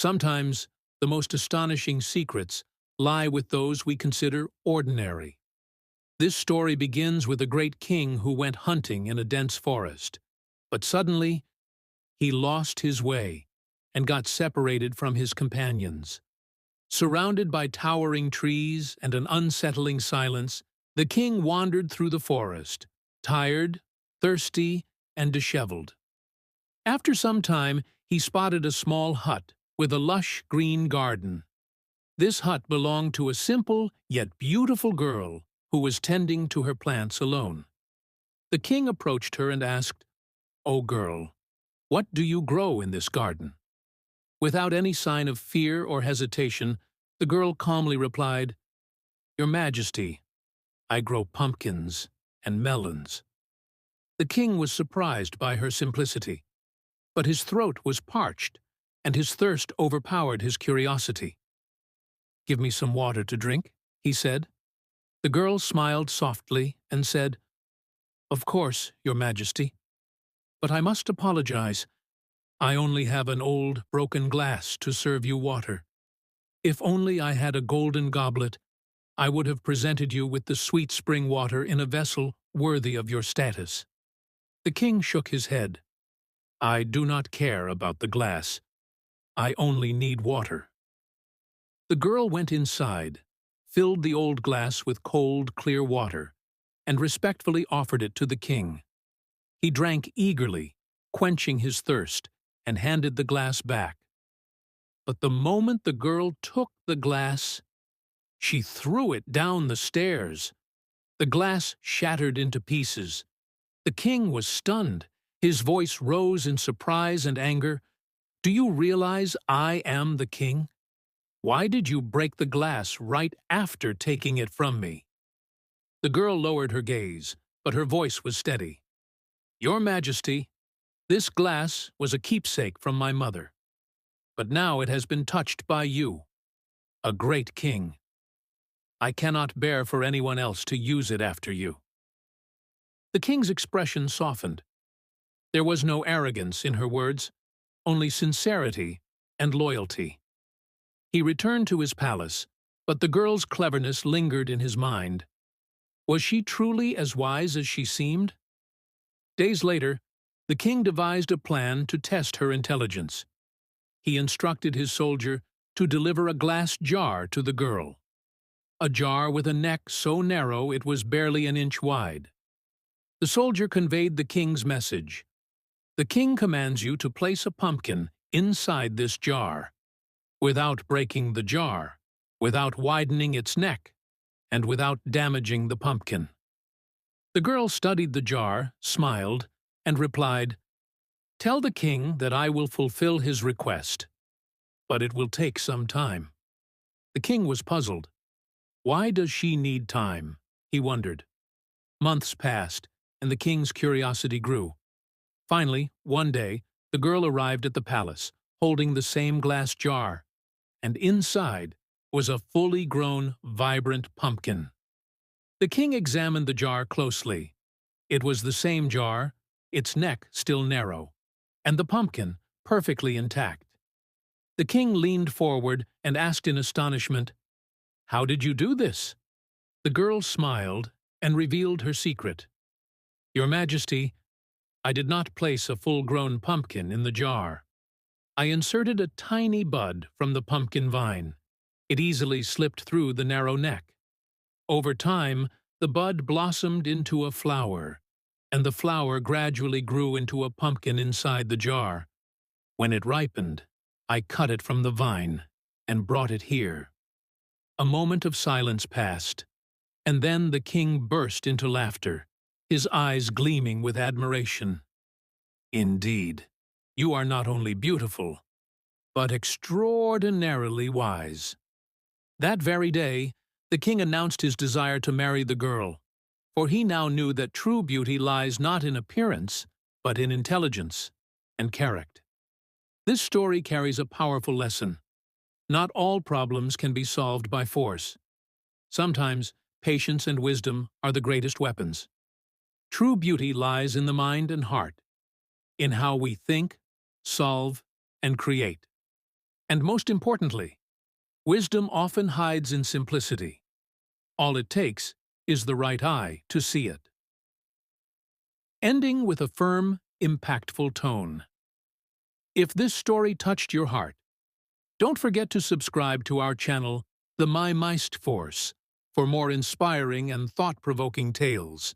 Sometimes the most astonishing secrets lie with those we consider ordinary. This story begins with a great king who went hunting in a dense forest. But suddenly, he lost his way and got separated from his companions. Surrounded by towering trees and an unsettling silence, the king wandered through the forest, tired, thirsty, and disheveled. After some time, he spotted a small hut with a lush green garden. This hut belonged to a simple yet beautiful girl who was tending to her plants alone. The king approached her and asked, "O girl, what do you grow in this garden?" Without any sign of fear or hesitation, the girl calmly replied, "Your Majesty, I grow pumpkins and melons." The king was surprised by her simplicity, but his throat was parched, and his thirst overpowered his curiosity. "Give me some water to drink," he said. The girl smiled softly and said, "Of course, Your Majesty. But I must apologize. I only have an old, broken glass to serve you water. If only I had a golden goblet, I would have presented you with the sweet spring water in a vessel worthy of your status." The king shook his head. "I do not care about the glass. I only need water." The girl went inside, filled the old glass with cold, clear water, and respectfully offered it to the king. He drank eagerly, quenching his thirst, and handed the glass back. But the moment the girl took the glass, she threw it down the stairs. The glass shattered into pieces. The king was stunned. His voice rose in surprise and anger. "Do you realize I am the king? Why did you break the glass right after taking it from me?" The girl lowered her gaze, but her voice was steady. "Your Majesty, this glass was a keepsake from my mother, but now it has been touched by you, a great king. I cannot bear for anyone else to use it after you." The king's expression softened. There was no arrogance in her words, only sincerity and loyalty. He returned to his palace, but the girl's cleverness lingered in his mind. Was she truly as wise as she seemed? Days later, the king devised a plan to test her intelligence. He instructed his soldier to deliver a glass jar to the girl. A jar with a neck so narrow it was barely an inch wide. The soldier conveyed the king's message. "The king commands you to place a pumpkin inside this jar, without breaking the jar, without widening its neck, and without damaging the pumpkin." The girl studied the jar, smiled, and replied, "Tell the king that I will fulfill his request, but it will take some time." The king was puzzled. Why does she need time? He wondered. Months passed, and the king's curiosity grew. Finally, one day, the girl arrived at the palace, holding the same glass jar, and inside was a fully grown, vibrant pumpkin. The king examined the jar closely. It was the same jar, its neck still narrow, and the pumpkin perfectly intact. The king leaned forward and asked in astonishment, "How did you do this?" The girl smiled and revealed her secret. "Your Majesty, I did not place a full-grown pumpkin in the jar. I inserted a tiny bud from the pumpkin vine. It easily slipped through the narrow neck. Over time, the bud blossomed into a flower, and the flower gradually grew into a pumpkin inside the jar. When it ripened, I cut it from the vine and brought it here." A moment of silence passed, and then the king burst into laughter, his eyes gleaming with admiration. "Indeed, you are not only beautiful, but extraordinarily wise." That very day, the king announced his desire to marry the girl, for he now knew that true beauty lies not in appearance, but in intelligence and character. This story carries a powerful lesson. Not all problems can be solved by force. Sometimes, patience and wisdom are the greatest weapons. True beauty lies in the mind and heart, in how we think, solve, and create. And most importantly, wisdom often hides in simplicity. All it takes is the right eye to see it. Ending with a firm, impactful tone. If this story touched your heart, don't forget to subscribe to our channel, The My Meist Force, for more inspiring and thought-provoking tales.